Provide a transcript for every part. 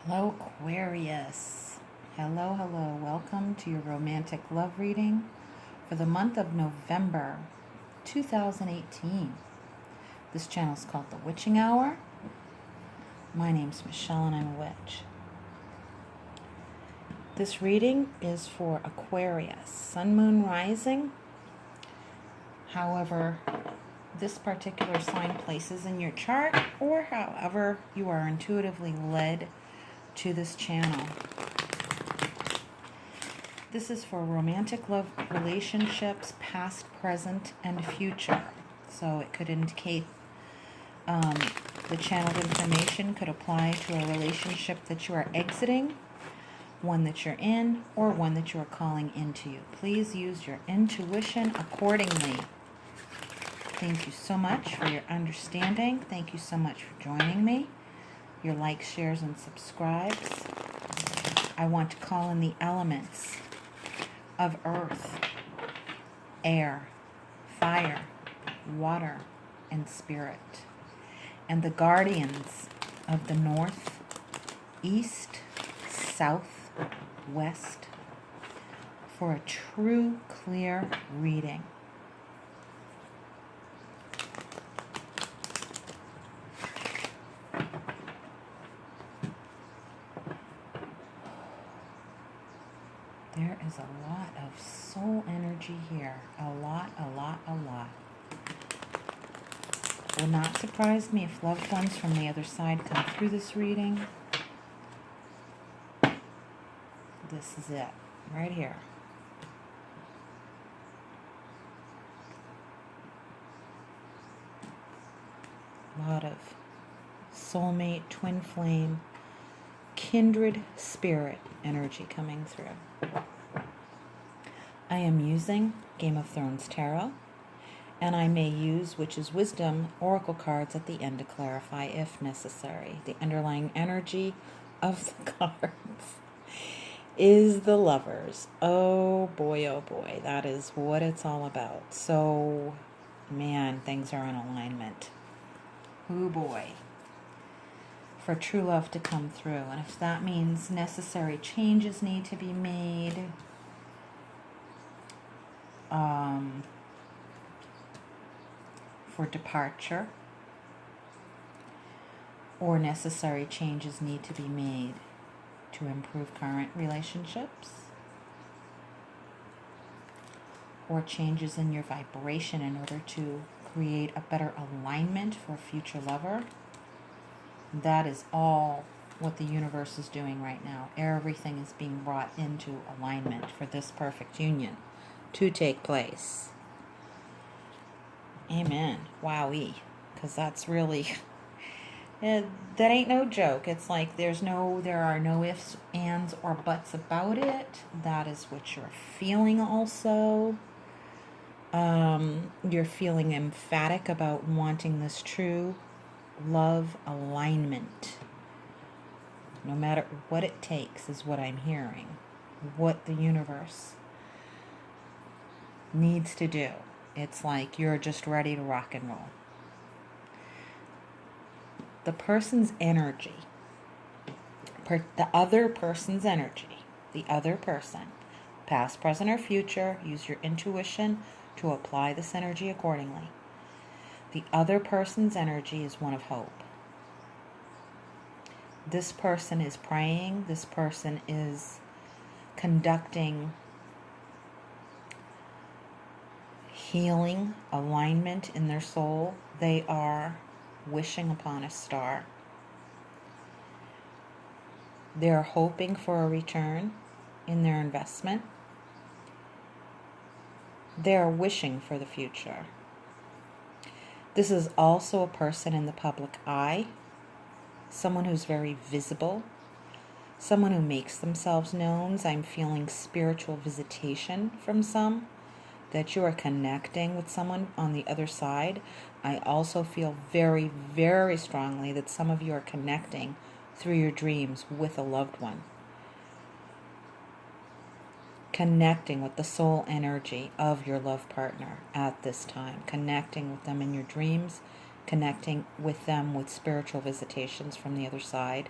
Hello, Aquarius. Hello, hello. Welcome to your romantic love reading for the month of November 2018. This channel is called The Witching Hour. My name's Michelle and I'm a witch. This reading is for Aquarius, Sun, Moon, Rising. However, this particular sign places in your chart, or however you are intuitively led to this channel. This is for romantic love relationships, past, present, and future. So it could indicate the channeled information could apply to a relationship that you are exiting, one that you're in, or one that you are calling into you. Please use your intuition accordingly. Thank you so much for your understanding. Thank you so much for joining me. Your likes, shares, and subscribes. I want to call in the elements of earth, air, fire, water, and spirit, and the guardians of the north, east, south, west, for a true, clear reading. There is a lot of soul energy here. A lot. Will not surprise me if loved ones from the other side come through this reading. This is it, right here. A lot of soulmate, twin flame, kindred spirit energy coming through. I am using Game of Thrones Tarot, and I may use Witch's Wisdom Oracle cards at the end to clarify if necessary. The underlying energy of the cards is the Lovers. Oh boy, that is what it's all about. So, man, things are in alignment. Oh boy. For true love to come through. And if that means necessary changes need to be made, for departure, or necessary changes need to be made to improve current relationships, or changes in your vibration in order to create a better alignment for a future lover, that is all what the universe is doing right now. Everything is being brought into alignment for this perfect union to take place. Amen. Wowee. Because that's really, that ain't no joke. It's like there are no ifs, ands, or buts about it. That is what you're feeling also. You're feeling emphatic about wanting this true love alignment. No matter what it takes is what I'm hearing. What the universe needs to do. It's like you're just ready to rock and roll. The person's energy, the other person's energy, the other person, past, present, or future, use your intuition to apply this energy accordingly. The other person's energy is one of hope. This person is praying. This person is conducting healing, alignment in their soul. They are wishing upon a star. They're hoping for a return in their investment. They're wishing for the future. This is also a person in the public eye, someone who's very visible, someone who makes themselves known. I'm feeling spiritual visitation from some, that you are connecting with someone on the other side. I also feel very, very strongly that some of you are connecting through your dreams with a loved one. Connecting with the soul energy of your love partner at this time. Connecting with them in your dreams connecting with them with spiritual visitations from the other side,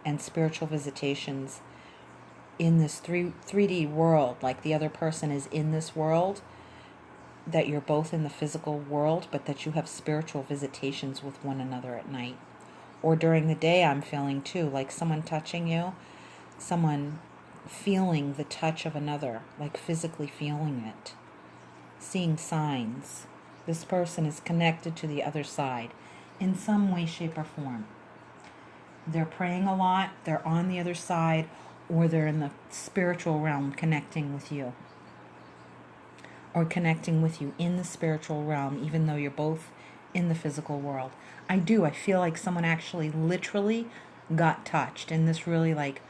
and spiritual visitations in this 3D world, like the other person is in this world, that you're both in the physical world, but that you have spiritual visitations with one another at night. Or during the day, I'm feeling too, like someone touching you, someone feeling the touch of another, like physically feeling it, seeing signs. This person is connected to the other side in some way, shape, or form. They're praying a lot, they're on the other side, or they're in the spiritual realm connecting with you. Or connecting with you in the spiritual realm, even though you're both in the physical world. I feel like someone actually literally got touched, and this really like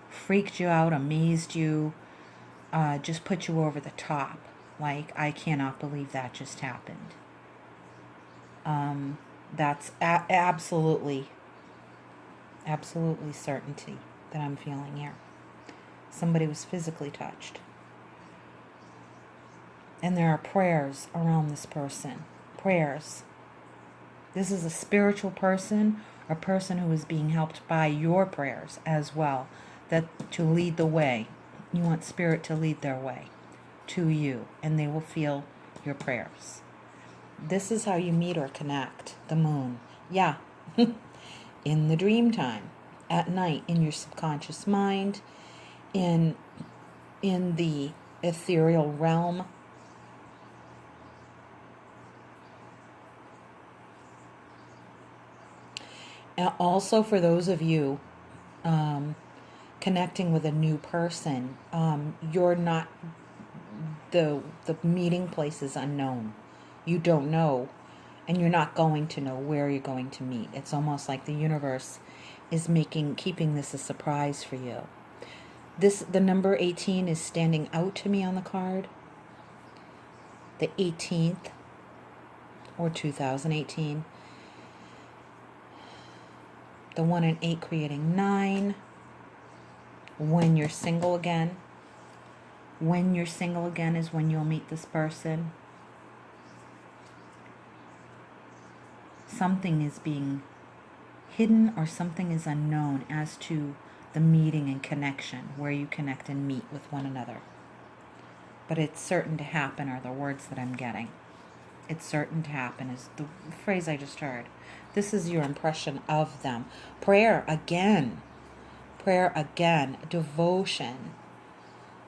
freaked you out, amazed you, just put you over the top. Like, I cannot believe that just happened. That's absolutely certainty that I'm feeling here. Somebody was physically touched. And there are prayers around this person. Prayers. This is a spiritual person, a person who is being helped by your prayers as well, that to lead the way. You want spirit to lead their way to you, and they will feel your prayers. This is how you meet or connect. The moon. Yeah. In the dream time, at night, in your subconscious mind, in the ethereal realm. And also for those of you connecting with a new person, you're not, the meeting place is unknown. You don't know, and you're not going to know where you're going to meet. It's almost like the universe is keeping this a surprise for you. The number 18 is standing out to me on the card. The 18th, or 2018. The 1 and 8 creating 9. When you're single again. When you're single again is when you'll meet this person. Something is being hidden, or something is unknown as to the meeting and connection, where you connect and meet with one another. But it's certain to happen are the words that I'm getting. It's certain to happen is the phrase I just heard. This is your impression of them. Prayer again. Devotion.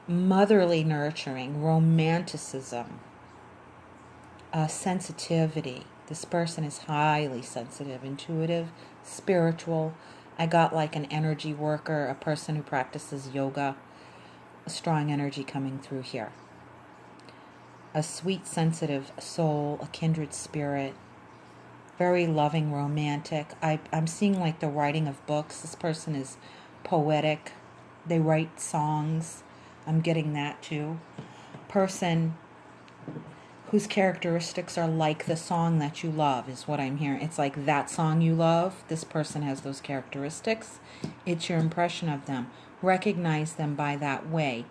Motherly nurturing. Romanticism. Sensitivity. This person is highly sensitive, intuitive, spiritual. I got like an energy worker, a person who practices yoga. A strong energy coming through here. A sweet, sensitive soul, a kindred spirit. Very loving, romantic. I'm seeing like the writing of books. This person is poetic. They write songs. I'm getting that too. Person whose characteristics are like the song that you love is what I'm hearing. It's like that song you love. This person has those characteristics. It's your impression of them. Recognize them by that way.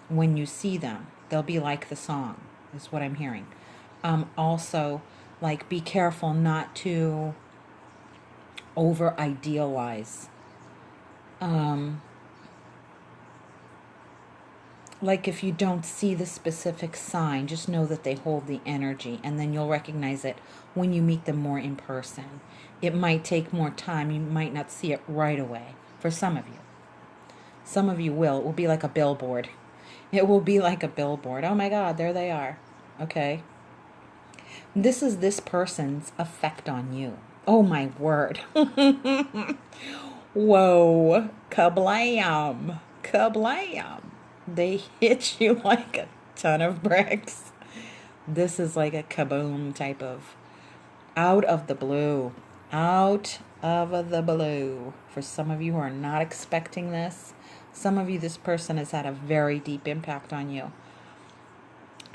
When you see them, they'll be like the song, is what I'm hearing. Also, like, be careful not to over idealize. Like, if you don't see the specific sign, just know that they hold the energy, and then you'll recognize it when you meet them more in person. It might take more time. You might not see it right away for some of you. Some of you will. It will be like a billboard. It will be like a billboard. Oh my God, there they are. Okay. This is this person's effect on you. Oh my word. Whoa. Kablam. Kablam. They hit you like a ton of bricks. This is like a kaboom type of out of the blue. Out of the blue. For some of you who are not expecting this, some of you, this person has had a very deep impact on you.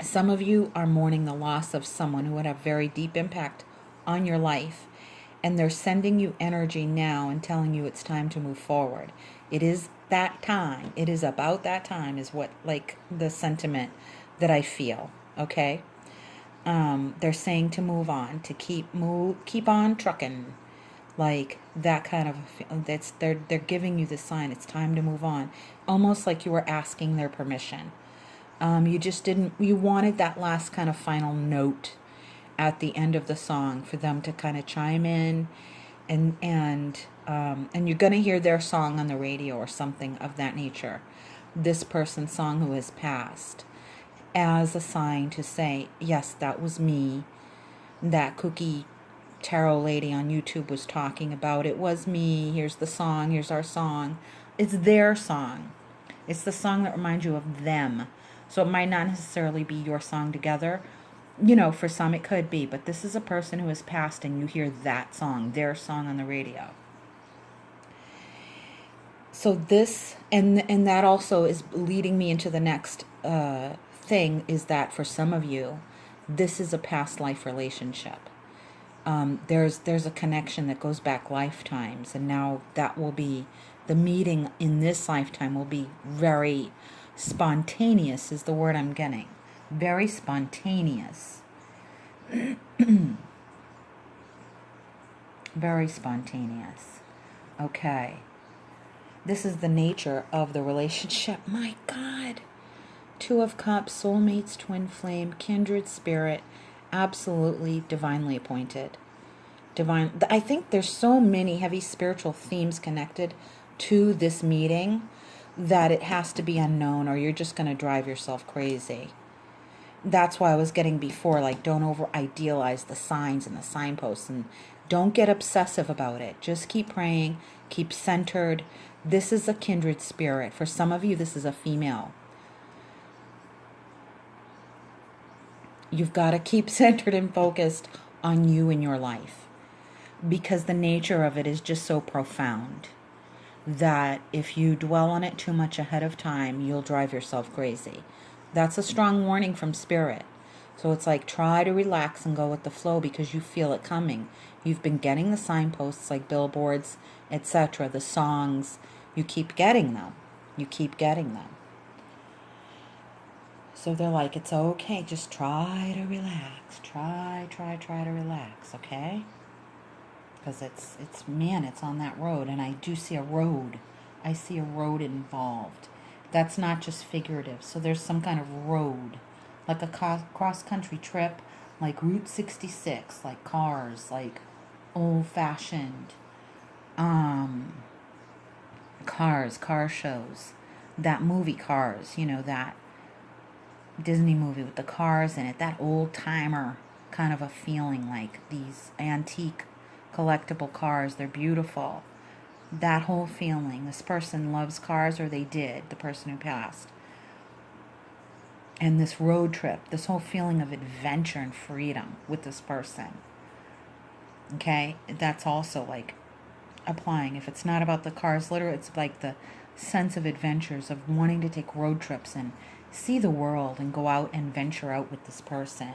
Some of you are mourning the loss of someone who had a very deep impact on your life. And they're sending you energy now and telling you it's time to move forward. It is that time. It is about that time is what, like, the sentiment that I feel. Okay? They're saying to move on, to keep on trucking, like that kind of. They're giving you the sign. It's time to move on, almost like you were asking their permission. You just didn't. You wanted that last kind of final note at the end of the song for them to kind of chime in, and you're gonna hear their song on the radio or something of that nature. This person's song who has passed, as a sign to say, yes, that was me. That cookie tarot lady on YouTube was talking about. It was me. Here's the song. Here's our song. It's their song. It's the song that reminds you of them. So it might not necessarily be your song together. For some it could be, but this is a person who has passed and you hear that song, their song on the radio. So this, and that also is leading me into the next thing, is that for some of you, this is a past life relationship. There's a connection that goes back lifetimes, and now that will be, the meeting in this lifetime will be very spontaneous, is the word I'm getting. Very spontaneous. Very spontaneous. Okay. This is the nature of the relationship. My God. 2 of Cups, soulmates, twin flame, kindred spirit, absolutely divinely appointed. I think there's so many heavy spiritual themes connected to this meeting that it has to be unknown, or you're just going to drive yourself crazy. That's why I was getting before, like, don't over idealize the signs and the signposts, and don't get obsessive about it. Just keep praying, keep centered. This is a kindred spirit. For some of you, this is a female. You've got to keep centered and focused on you and your life, because the nature of it is just so profound that if you dwell on it too much ahead of time, you'll drive yourself crazy. That's a strong warning from Spirit. So it's like, try to relax and go with the flow because you feel it coming. You've been getting the signposts like billboards, etc., the songs. You keep getting them. You keep getting them. So they're like, it's okay, just try to relax. Try to relax, okay? Because it's on that road, and I do see a road. I see a road involved. That's not just figurative. So there's some kind of road, like a cross-country trip, like Route 66, like cars, like old-fashioned car shows. That movie Cars, that Disney movie with the cars in it, that old-timer kind of a feeling, like these antique collectible cars. They're beautiful. That whole feeling. This person loves cars, or they did, the person who passed. And this road trip, this whole feeling of adventure and freedom with this person. Okay? That's also like applying. If it's not about the cars, literally, it's like the sense of adventures, of wanting to take road trips and see the world and go out and venture out with this person.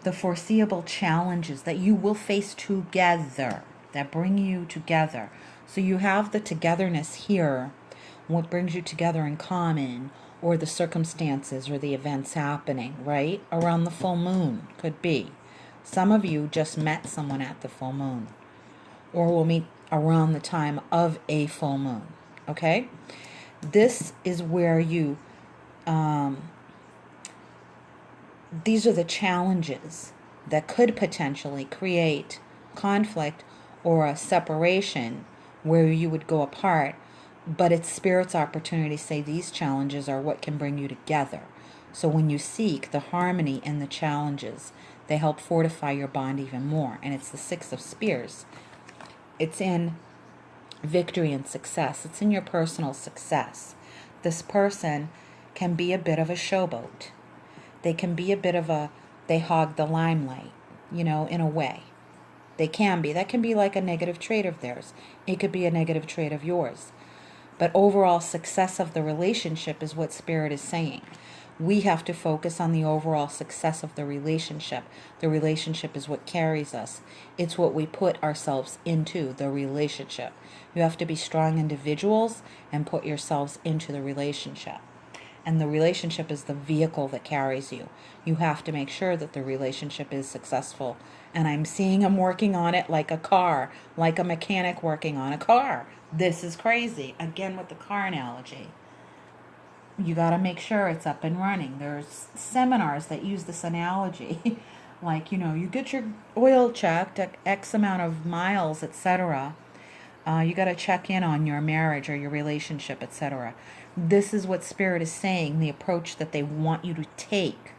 The foreseeable challenges that you will face together, that bring you together. So you have the togetherness here, what brings you together in common, or the circumstances or the events happening, right? Around the full moon, could be. Some of you just met someone at the full moon, or will meet around the time of a full moon, okay? This is where you, these are the challenges that could potentially create conflict or a separation where you would go apart, but it's Spirit's opportunity to say these challenges are what can bring you together. So when you seek the harmony in the challenges, they help fortify your bond even more. And it's the 6 of Spears. It's in victory and success. It's in your personal success. This person can be a bit of a showboat. They can be a bit of they hog the limelight, in a way. They can be. That can be like a negative trait of theirs. It could be a negative trait of yours. But overall success of the relationship is what Spirit is saying. We have to focus on the overall success of the relationship. The relationship is what carries us. It's what we put ourselves into, the relationship. You have to be strong individuals and put yourselves into the relationship. and the relationship is the vehicle that carries you. You have to make sure that the relationship is successful. And I'm seeing him working on it like a car, like a mechanic working on a car. This is crazy. Again, with the car analogy. You got to make sure it's up and running. There's seminars that use this analogy. Like, you get your oil checked at X amount of miles, etc. You got to check in on your marriage or your relationship, etc. This is what Spirit is saying. The approach that they want you to take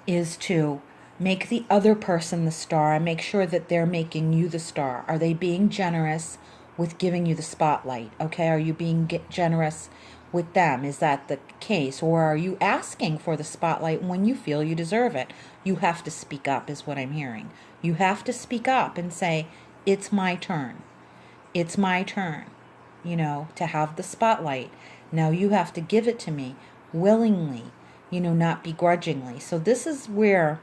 is to make the other person the star and make sure that they're making you the star. Are they being generous with giving you the spotlight? Okay, are you being generous with them? Is that the case? Or are you asking for the spotlight when you feel you deserve it? You have to speak up, is what I'm hearing. You have to speak up and say, it's my turn. It's my turn, to have the spotlight. Now you have to give it to me willingly, not begrudgingly. So this is where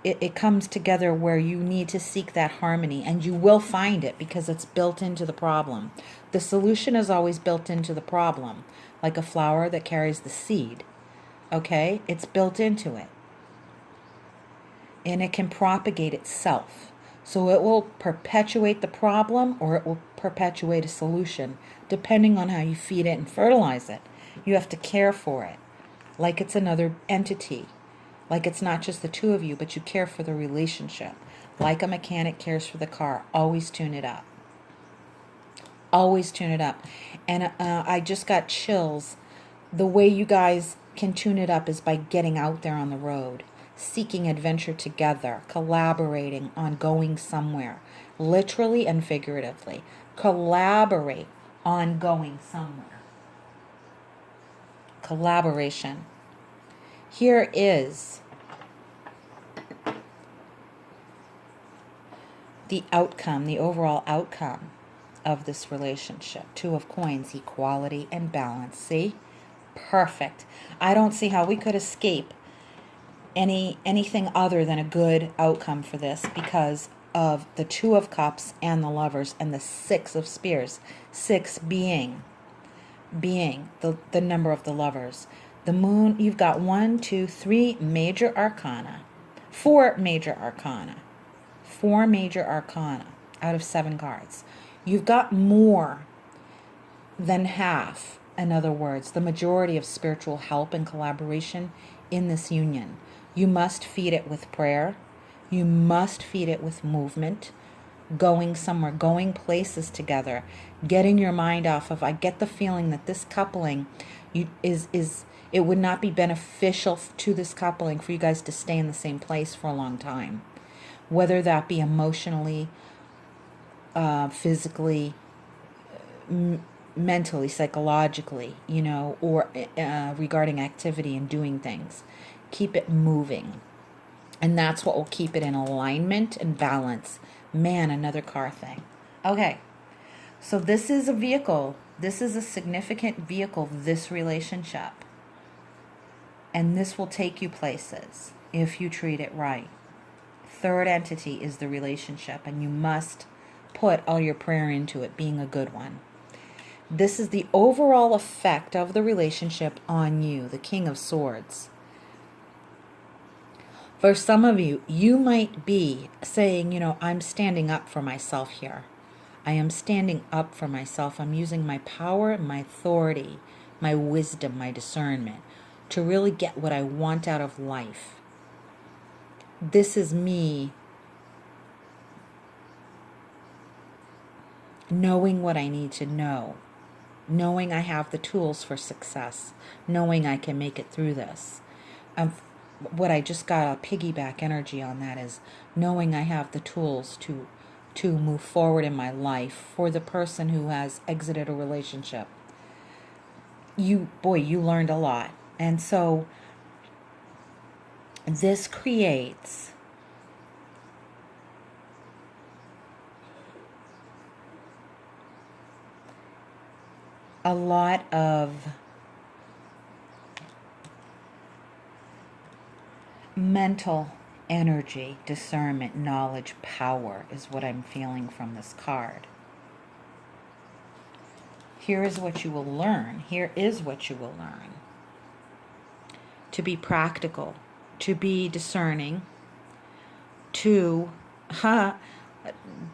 it comes together, where you need to seek that harmony, and you will find it because it's built into the problem. The solution is always built into the problem, like a flower that carries the seed. Okay? It's built into it. And it can propagate itself. So it will perpetuate the problem or it will perpetuate a solution, depending on how you feed it and fertilize it. You have to care for it like it's another entity. Like it's not just the two of you, but you care for the relationship. Like a mechanic cares for the car. Always tune it up. Always tune it up. And I just got chills. The way you guys can tune it up is by getting out there on the road, seeking adventure together, collaborating on going somewhere, literally and figuratively. Collaborate on going somewhere. Collaboration. Here is the outcome, the overall outcome of this relationship. Two of Coins, equality and balance. See? Perfect. I don't see how we could escape anything other than a good outcome for this because of the Two of Cups and the Lovers and the Six of Spears. Six being the number of the Lovers. The Moon, you've got 1, 2, 3 major arcana. 4 major arcana. 4 major arcana out of 7 cards. You've got more than half, in other words, the majority of spiritual help and collaboration in this union. You must feed it with prayer. You must feed it with movement, going somewhere, going places together, getting your mind off of, I get the feeling that this coupling it would not be beneficial to this coupling for you guys to stay in the same place for a long time, whether that be emotionally, physically, mentally, psychologically, or regarding activity and doing things. Keep it moving. And that's what will keep it in alignment and balance. Man, another car thing. Okay, so this is a vehicle. This is a significant vehicle, this relationship. And this will take you places if you treat it right. Third entity is the relationship, and you must put all your prayer into it being a good one. This is the overall effect of the relationship on you, the King of Swords. For some of you, you might be saying, I'm standing up for myself here. I am standing up for myself. I'm using my power, my authority, my wisdom, my discernment to really get what I want out of life. This is me knowing what I need to know, knowing I have the tools for success, knowing I can make it through this. What I just got a piggyback energy on that is knowing I have the tools to move forward in my life for the person who has exited a relationship. You learned a lot. And so this creates a lot of mental energy, discernment, knowledge, power is what I'm feeling from this card. Here is what you will learn. Here is what you will learn. To be practical, to be discerning, to,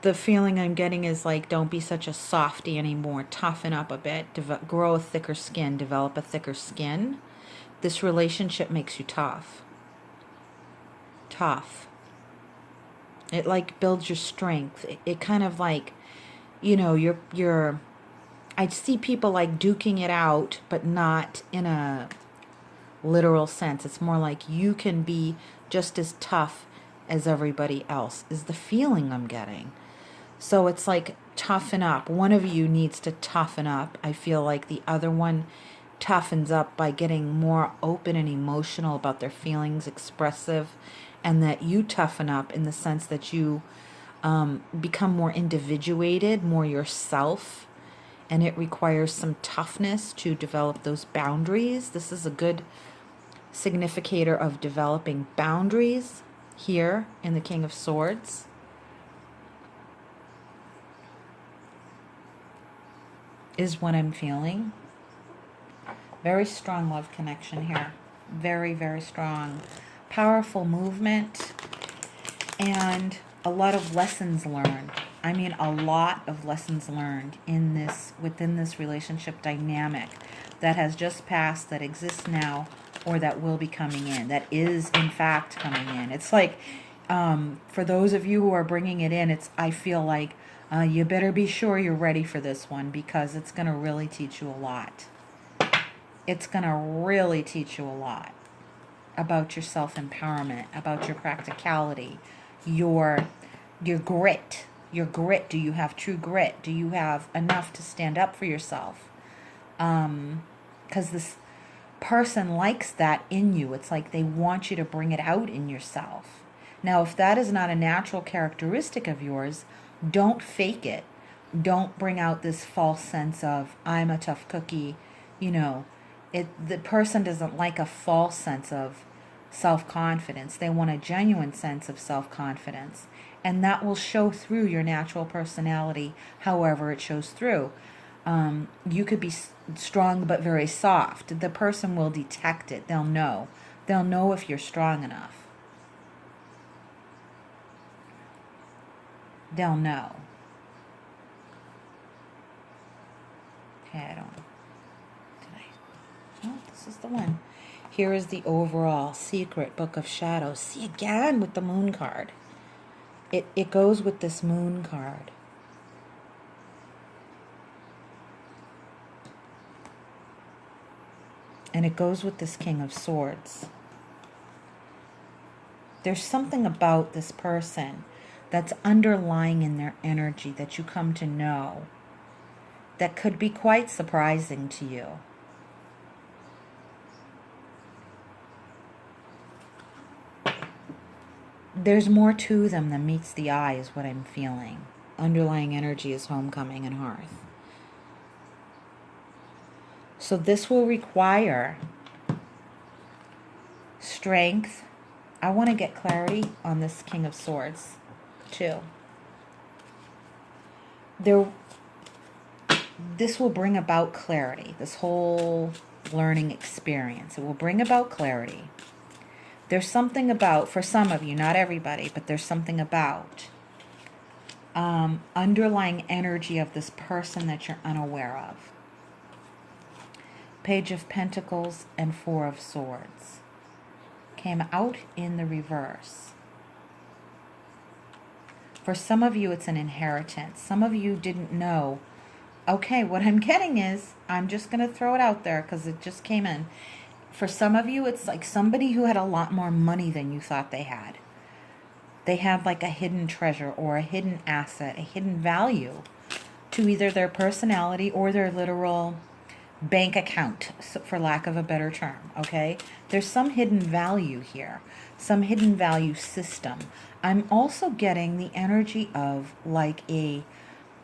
the feeling I'm getting is like, don't be such a softy anymore. Toughen up a bit. Grow a thicker skin. Develop a thicker skin. This relationship makes you tough. Tough. It like builds your strength. It kind of like, you know, you're I see people like duking it out, but not in a literal sense. It's more like you can be just as tough as everybody else, is the feeling I'm getting. So it's like toughen up. One of you needs to toughen up. I feel like the other one toughens up by getting more open and emotional about their feelings, expressive, and that you toughen up in the sense that you become more individuated, more yourself, and it requires some toughness to develop those boundaries. This is a good significator of developing boundaries here in the King of Swords. Is what I'm feeling. Very strong love connection here. Very, very strong. Powerful movement and a lot of lessons learned. I mean, a lot of lessons learned in this, within this relationship dynamic that has just passed, that exists now, or that will be coming in, that is in fact coming in. It's like, for those of you who are bringing it in, I feel like you better be sure you're ready for this one, because it's going to really teach you a lot. It's going to really teach you a lot about your self-empowerment, about your practicality, your grit. Your grit. Do you have true grit? Do you have enough to stand up for yourself? Because this person likes that in you. It's like they want you to bring it out in yourself. Now, if that is not a natural characteristic of yours, don't fake it. Don't bring out this false sense of, I'm a tough cookie. You know, the person doesn't like a false sense of self-confidence. They want a genuine sense of self-confidence. And that will show through your natural personality, however it shows through. You could be strong but very soft. The person will detect it. They'll know. They'll know if you're strong enough. They'll know. Okay, I don't know. Oh, this is the one. Here is the overall secret book of shadows. See, again with the moon card. It goes with this moon card. And it goes with this King of Swords. There's something about this person that's underlying in their energy that you come to know that could be quite surprising to you. There's more to them than meets the eye, is what I'm feeling. Underlying energy is homecoming and hearth. So this will require strength. I want to get clarity on this King of Swords, too. This will bring about clarity, this whole learning experience. It will bring about clarity. There's something about, for some of you, not everybody, but there's something about underlying energy of this person that you're unaware of. Page of Pentacles and Four of Swords came out in the reverse. For some of you, it's an inheritance. Some of you didn't know. Okay, what I'm getting is, I'm just going to throw it out there because it just came in. For some of you, it's like somebody who had a lot more money than you thought they had. They have like a hidden treasure or a hidden asset, a hidden value to either their personality or their literal bank account, for lack of a better term, okay? There's some hidden value here, some hidden value system. I'm also getting the energy of like a,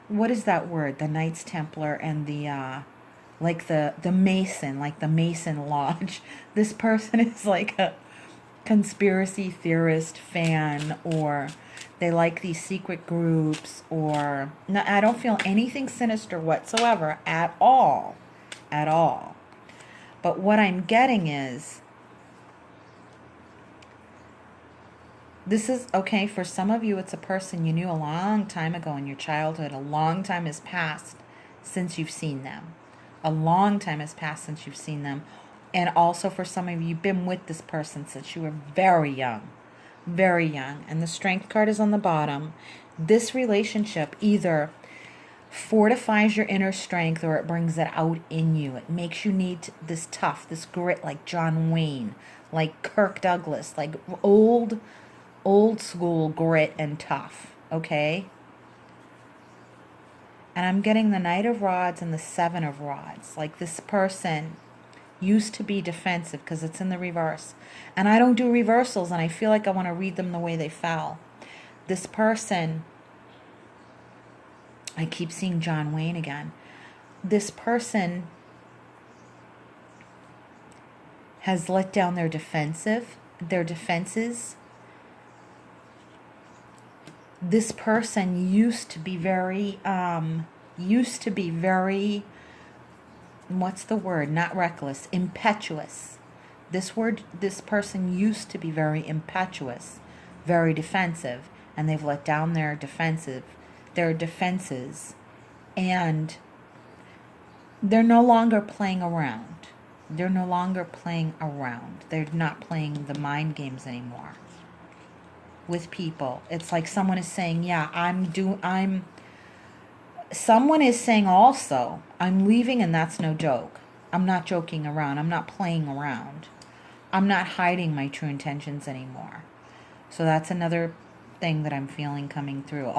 what is that word? The Knights Templar and the, like the Mason, like the Mason Lodge. This person is like a conspiracy theorist fan, or They like these secret groups, or no, I don't feel anything sinister whatsoever at all. At all. But what I'm getting is, this is, okay, for some of you, it's a person you knew a long time ago in your childhood. A long time has passed since you've seen them. A long time has passed since you've seen them. And also for some of you, you've been with this person since you were very young. Very young. And the Strength card is on the bottom. This relationship either fortifies your inner strength or it brings it out in you. It makes you need this tough, this grit, like John Wayne, like Kirk Douglas, like old school grit and tough, okay? And I'm getting the Knight of Rods and the Seven of Rods. Like this person used to be defensive because it's in the reverse. And I don't do reversals, and I feel like I want to read them the way they fell. This person, I keep seeing John Wayne again. This person has let down their defenses. This person used to be very, what's the word? Not reckless, impetuous. This person used to be very impetuous, very defensive, and they've let down their defenses, and they're no longer playing around. They're not playing the mind games anymore with people. It's like someone is saying, yeah, someone is saying also, I'm leaving, and that's no joke. I'm not joking around. I'm not playing around. I'm not hiding my true intentions anymore. So that's another thing that I'm feeling coming through.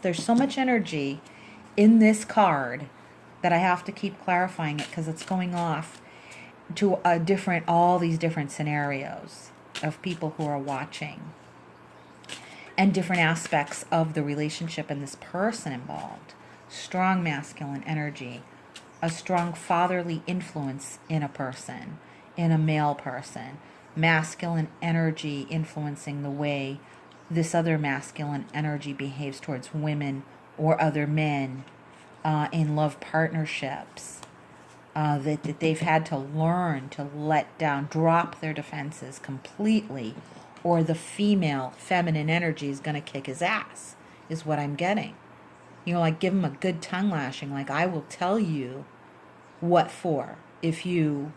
There's so much energy in this card that I have to keep clarifying it because it's going off to all these different scenarios of people who are watching, and different aspects of the relationship and this person involved. Strong masculine energy, a strong fatherly influence in a person, in a male person. Masculine energy influencing the way this other masculine energy behaves towards women or other men in love partnerships. That they've had to learn to let down, drop their defenses completely, or the feminine energy is going to kick his ass, is what I'm getting. Like give him a good tongue lashing, like I will tell you what for if you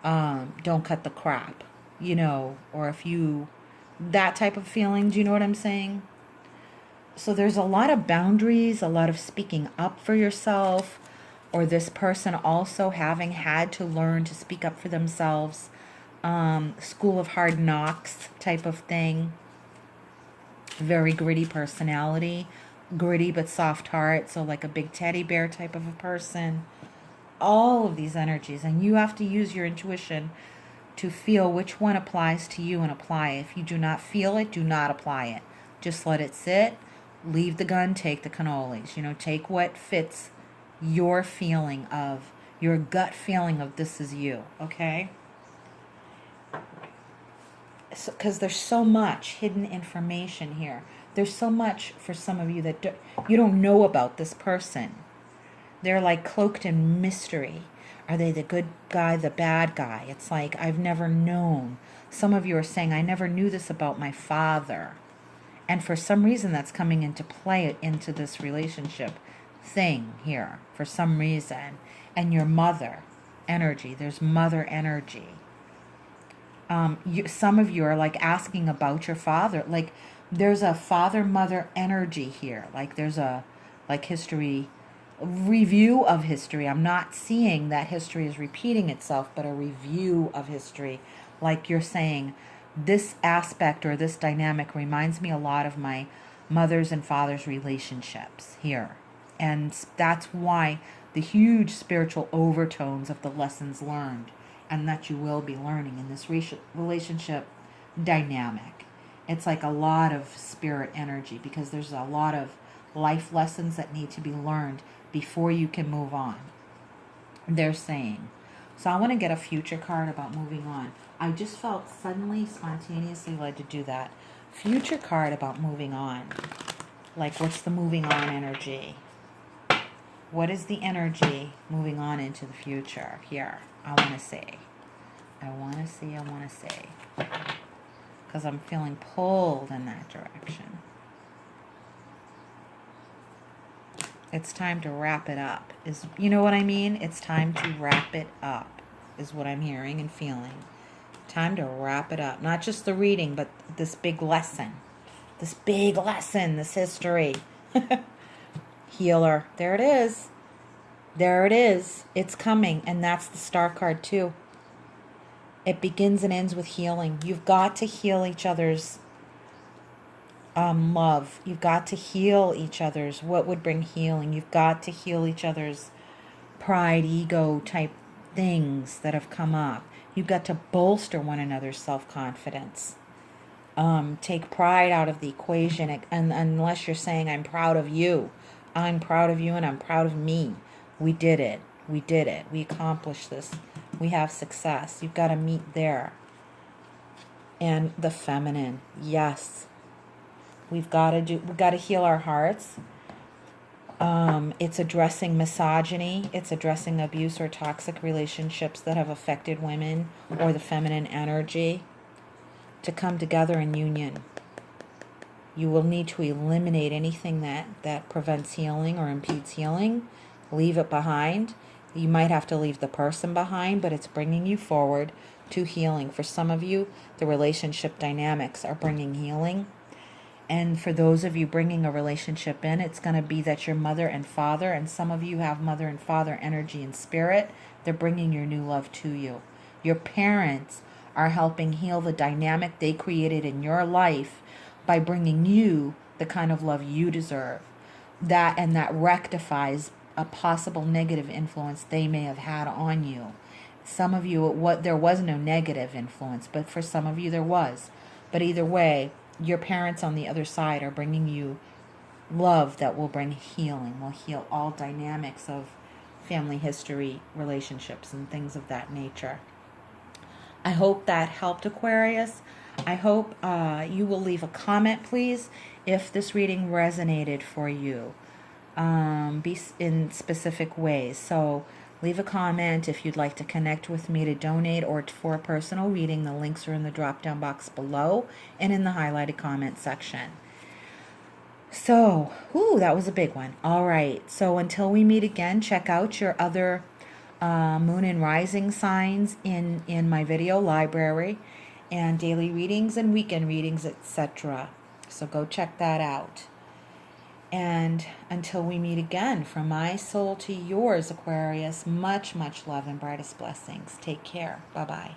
don't cut the crap, or if you, that type of feeling, do you know what I'm saying? So there's a lot of boundaries, a lot of speaking up for yourself, or this person also having had to learn to speak up for themselves. School of hard knocks type of thing. Very gritty personality. Gritty but soft heart. So like a big teddy bear type of a person. All of these energies. And you have to use your intuition to feel which one applies to you and apply it. If you do not feel it, do not apply it. Just let it sit. Leave the gun, take the cannolis. Take what fits your feeling of, your gut feeling of this is you. Okay? Because there's so much hidden information here. There's so much for some of you that you don't know about this person. They're like cloaked in mystery. Are they the good guy, the bad guy? It's like, I've never known. Some of you are saying, I never knew this about my father. And for some reason that's coming into play into this relationship thing here. For some reason. And your mother energy. There's mother energy. Some of you are like asking about your father. Like there's a father-mother energy here. Like there's a history, review of history. I'm not seeing that history is repeating itself, but a review of history. Like you're saying, this aspect or this dynamic reminds me a lot of my mother's and father's relationships here. And that's why the huge spiritual overtones of the lessons learned and that you will be learning in this relationship dynamic. It's like a lot of spirit energy because there's a lot of life lessons that need to be learned before you can move on, they're saying. So I want to get a future card about moving on. I just felt spontaneously led to do that. Future card about moving on. Like, what's the moving on energy? What is the energy moving on into the future here? I want to see. I want to see. Because I'm feeling pulled in that direction. It's time to wrap it up. You know what I mean? It's time to wrap it up, is what I'm hearing and feeling. Time to wrap it up. Not just the reading, but this big lesson. This history. Healer. There it is. There it is. It's coming. And that's the Star card too. It begins and ends with healing. You've got to heal each other's love. You've got to heal each other's what would bring healing. You've got to heal each other's pride, ego type things that have come up. You've got to bolster one another's self-confidence. Take pride out of the equation, and unless you're saying, I'm proud of you. I'm proud of you and I'm proud of me. We did it. We did it. We accomplished this. We have success. You've got to meet there. And the feminine. Yes. We've got to heal our hearts. It's addressing misogyny. It's addressing abuse or toxic relationships that have affected women or the feminine energy to come together in union. You will need to eliminate anything that prevents healing or impedes healing. Leave it behind. You might have to leave the person behind, but it's bringing you forward to healing. For some of you, the relationship dynamics are bringing healing. And for those of you bringing a relationship in, it's going to be that your mother and father, and some of you have mother and father energy and spirit, they're bringing your new love to you. Your parents are helping heal the dynamic they created in your life by bringing you the kind of love you deserve. That rectifies a possible negative influence they may have had on you. Some of you, there was no negative influence, but for some of you there was. But either way, your parents on the other side are bringing you love that will bring healing, will heal all dynamics of family history, relationships, and things of that nature. I hope that helped, Aquarius. I hope you will leave a comment, please, if this reading resonated for you in specific ways. So leave a comment if you'd like to connect with me to donate or for a personal reading. The links are in the drop-down box below and in the highlighted comment section. So, that was a big one. All right. So until we meet again, check out your other moon and rising signs in my video library, and daily readings and weekend readings, etc. So go check that out. And until we meet again, from my soul to yours, Aquarius, much, much love and brightest blessings. Take care. Bye-bye.